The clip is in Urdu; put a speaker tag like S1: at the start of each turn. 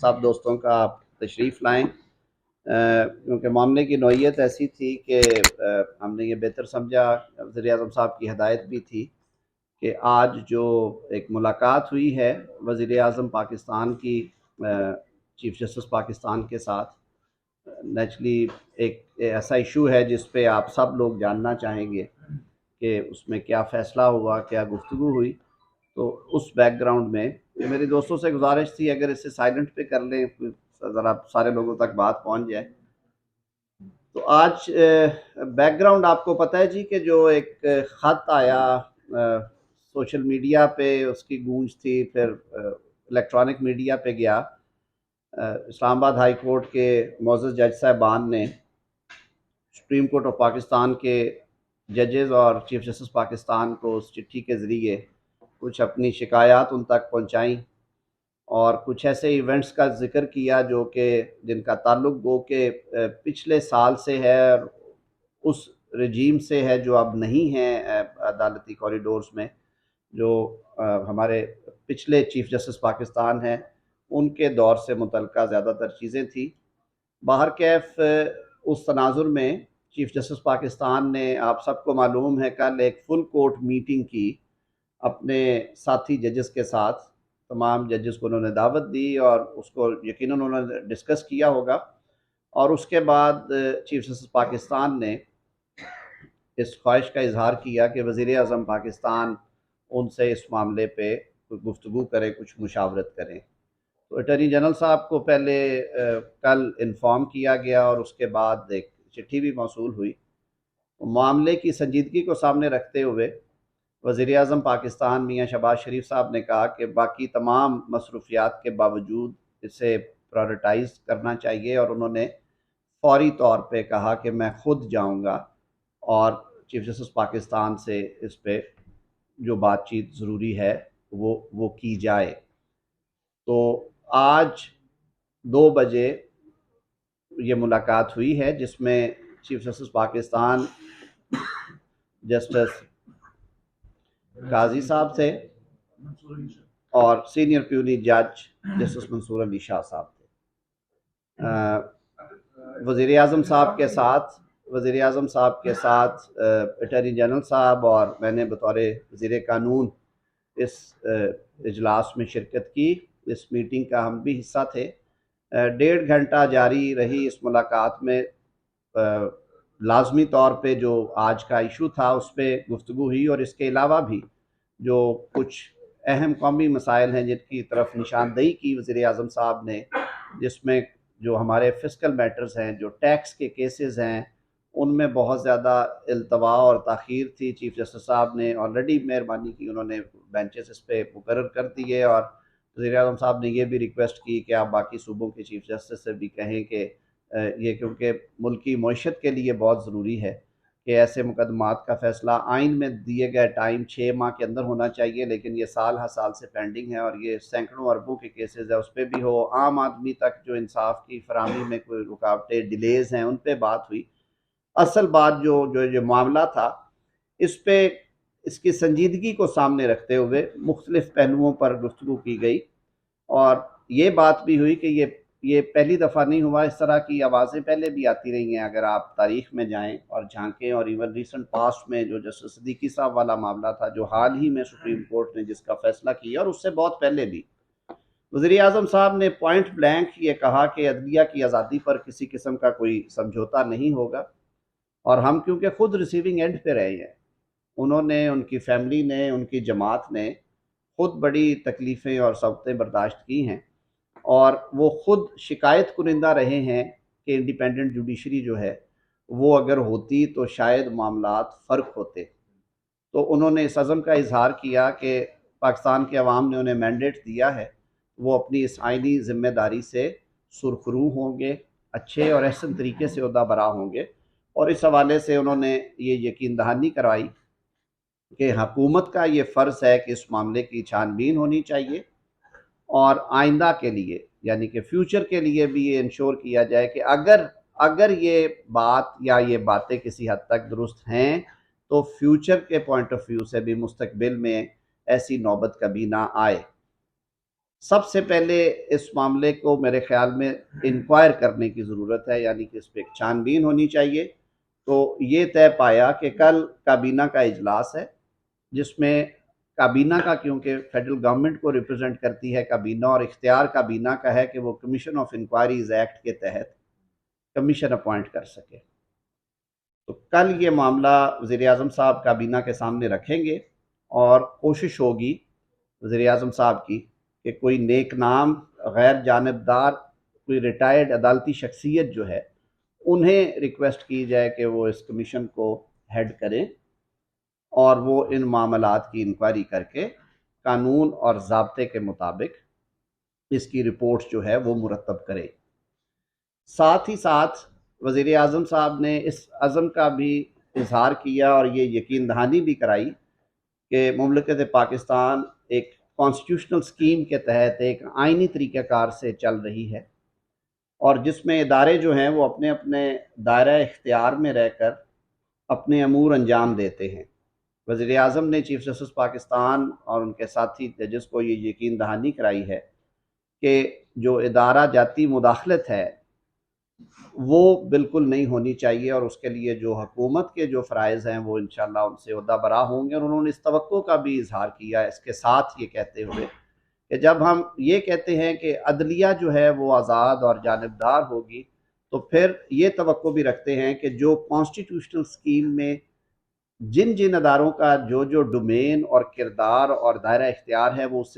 S1: سب دوستوں کا آپ تشریف لائیں، کیونکہ معاملے کی نوعیت ایسی تھی کہ ہم نے یہ بہتر سمجھا، وزیر اعظم صاحب کی ہدایت بھی تھی کہ آج جو ایک ملاقات ہوئی ہے وزیر اعظم پاکستان کی چیف جسٹس پاکستان کے ساتھ، نیچرلی ایک ایسا ایشو ہے جس پہ آپ سب لوگ جاننا چاہیں گے کہ اس میں کیا فیصلہ ہوا، کیا گفتگو ہوئی۔ تو اس بیک گراؤنڈ میں میری دوستوں سے گزارش تھی اگر اسے سائلنٹ پہ کر لیں ذرا سارے لوگوں تک بات پہنچ جائے۔ تو آج بیک گراؤنڈ آپ کو پتہ ہے جی کہ جو ایک خط آیا سوشل میڈیا پہ، اس کی گونج تھی، پھر الیکٹرانک میڈیا پہ گیا۔ اسلام آباد ہائی کورٹ کے معزز جج صاحبان نے سپریم کورٹ آف پاکستان کے ججز اور چیف جسٹس پاکستان کو اس چٹھی کے ذریعے کچھ اپنی شکایات ان تک پہنچائیں اور کچھ ایسے ایونٹس کا ذکر کیا جو کہ جن کا تعلق گو کہ پچھلے سال سے ہے اور اس رجیم سے ہے جو اب نہیں ہے عدالتی کوریڈورز میں، جو ہمارے پچھلے چیف جسٹس پاکستان ہیں ان کے دور سے متعلقہ زیادہ تر چیزیں تھیں۔ باہر کیف اس تناظر میں چیف جسٹس پاکستان نے، آپ سب کو معلوم ہے، کل ایک فل کورٹ میٹنگ کی اپنے ساتھی ججز کے ساتھ۔ تمام ججز کو انہوں نے دعوت دی اور اس کو یقیناً انہوں نے ڈسکس کیا ہوگا، اور اس کے بعد چیف جسٹس پاکستان نے اس خواہش کا اظہار کیا کہ وزیر اعظم پاکستان ان سے اس معاملے پہ کوئی گفتگو کرے، کچھ مشاورت کریں۔ تو اٹارنی جنرل صاحب کو پہلے کل انفارم کیا گیا اور اس کے بعد ایک چٹھی بھی موصول ہوئی۔ معاملے کی سنجیدگی کو سامنے رکھتے ہوئے وزیر اعظم پاکستان میاں شہباز شریف صاحب نے کہا کہ باقی تمام مصروفیات کے باوجود اسے پرائورٹائز کرنا چاہیے، اور انہوں نے فوری طور پہ کہا کہ میں خود جاؤں گا اور چیف جسٹس پاکستان سے اس پہ جو بات چیت ضروری ہے وہ کی جائے۔ تو آج 2 بجے یہ ملاقات ہوئی ہے جس میں چیف جسٹس پاکستان جسٹس قاضی صاحب تھے اور سینئر پیونی جج جسٹس منصور علی شاہ صاحب تھے۔ وزیر اعظم صاحب کے ساتھ اٹارنی جنرل صاحب اور میں نے بطور وزیر قانون اس اجلاس میں شرکت کی۔ اس میٹنگ کا ہم بھی حصہ تھے۔ 1.5 گھنٹہ جاری رہی اس ملاقات میں لازمی طور پہ جو آج کا ایشو تھا اس پہ گفتگو ہوئی، اور اس کے علاوہ بھی جو کچھ اہم قومی مسائل ہیں جن کی طرف نشاندہی کی وزیر اعظم صاحب نے، جس میں جو ہمارے فسکل میٹرز ہیں، جو ٹیکس کے کیسز ہیں، ان میں بہت زیادہ التوا اور تاخیر تھی۔ چیف جسٹس صاحب نے آلریڈی مہربانی کی، انہوں نے بینچز اس پہ مقرر کر دیے، اور وزیر اعظم صاحب نے یہ بھی ریکویسٹ کی کہ آپ باقی صوبوں کے چیف جسٹس سے بھی کہیں کہ یہ کیونکہ ملکی معیشت کے لیے بہت ضروری ہے کہ ایسے مقدمات کا فیصلہ آئین میں دیے گئے ٹائم 6 ماہ کے اندر ہونا چاہیے، لیکن یہ سال ہر سال سے پینڈنگ ہے اور یہ سینکڑوں اربوں کے کیسز ہے، اس پہ بھی ہو۔ عام آدمی تک جو انصاف کی فراہمی میں کوئی رکاوٹیں، ڈیلیز ہیں، ان پہ بات ہوئی۔ اصل بات جو معاملہ تھا اس پہ اس کی سنجیدگی کو سامنے رکھتے ہوئے مختلف پہلوؤں پر گفتگو کی گئی، اور یہ بات بھی ہوئی کہ یہ پہلی دفعہ نہیں ہوا، اس طرح کی آوازیں پہلے بھی آتی رہی ہیں اگر آپ تاریخ میں جائیں اور جھانکیں، اور ایون ریسنٹ پاسٹ میں جو جسٹس صدیقی صاحب والا معاملہ تھا جو حال ہی میں سپریم کورٹ نے جس کا فیصلہ کیا، اور اس سے بہت پہلے بھی وزیر اعظم صاحب نے پوائنٹ بلینک یہ کہا کہ عدلیہ کی آزادی پر کسی قسم کا کوئی سمجھوتا نہیں ہوگا، اور ہم کیونکہ خود ریسیونگ اینڈ پہ رہے ہیں، انہوں نے، ان کی فیملی نے، ان کی جماعت نے خود بڑی تکلیفیں اور سوتیں برداشت کی ہیں، اور وہ خود شکایت کنندہ رہے ہیں کہ انڈیپینڈنٹ جوڈیشری جو ہے وہ اگر ہوتی تو شاید معاملات فرق ہوتے۔ تو انہوں نے اس عزم کا اظہار کیا کہ پاکستان کے عوام نے انہیں مینڈیٹ دیا ہے، وہ اپنی اس آئینی ذمہ داری سے سرخرو ہوں گے، اچھے اور احسن طریقے سے عہدہ برا ہوں گے، اور اس حوالے سے انہوں نے یہ یقین دہانی کروائی کہ حکومت کا یہ فرض ہے کہ اس معاملے کی چھان بین ہونی چاہیے، اور آئندہ کے لیے یعنی کہ فیوچر کے لیے بھی یہ انشور کیا جائے کہ اگر یہ بات یا یہ باتیں کسی حد تک درست ہیں تو فیوچر کے پوائنٹ آف ویو سے بھی مستقبل میں ایسی نوبت کبھی نہ آئے۔ سب سے پہلے اس معاملے کو میرے خیال میں انکوائر کرنے کی ضرورت ہے، یعنی کہ اس پہ ایک چھان بین ہونی چاہیے۔ تو یہ طے پایا کہ کل کابینہ کا اجلاس ہے، جس میں کابینہ کا، کیونکہ فیڈرل گورنمنٹ کو ریپرزینٹ کرتی ہے کابینہ، اور اختیار کابینہ کا ہے کہ وہ کمیشن آف انکوائریز ایکٹ کے تحت کمیشن اپوائنٹ کر سکے۔ تو کل یہ معاملہ وزیر اعظم صاحب کابینہ کے سامنے رکھیں گے، اور کوشش ہوگی وزیر اعظم صاحب کی کہ کوئی نیک نام، غیر جانبدار، کوئی ریٹائرڈ عدالتی شخصیت جو ہے، انہیں ریکویسٹ کی جائے کہ وہ اس کمیشن کو ہیڈ کریں، اور وہ ان معاملات کی انکوائری کر کے قانون اور ضابطے کے مطابق اس کی رپورٹ جو ہے وہ مرتب کرے۔ ساتھ ہی ساتھ وزیر اعظم صاحب نے اس عزم کا بھی اظہار کیا اور یہ یقین دہانی بھی کرائی کہ مملکت پاکستان ایک کانسٹیٹیوشنل سکیم کے تحت ایک آئینی طریقہ کار سے چل رہی ہے، اور جس میں ادارے جو ہیں وہ اپنے اپنے دائرہ اختیار میں رہ کر اپنے امور انجام دیتے ہیں۔ وزیر اعظم نے چیف جسٹس پاکستان اور ان کے ساتھی ججز کو یہ یقین دہانی کرائی ہے کہ جو ادارہ جاتی مداخلت ہے وہ بالکل نہیں ہونی چاہیے، اور اس کے لیے جو حکومت کے جو فرائض ہیں وہ انشاءاللہ ان سے عہدہ برا ہوں گے۔ اور انہوں نے اس توقع کا بھی اظہار کیا اس کے ساتھ، یہ کہتے ہوئے کہ جب ہم یہ کہتے ہیں کہ عدلیہ جو ہے وہ آزاد اور جانبدار ہوگی، تو پھر یہ توقع بھی رکھتے ہیں کہ جو کانسٹیٹیوشنل سکیم میں جن اداروں کا جو ڈومین اور کردار اور دائرہ اختیار ہے وہ اس سے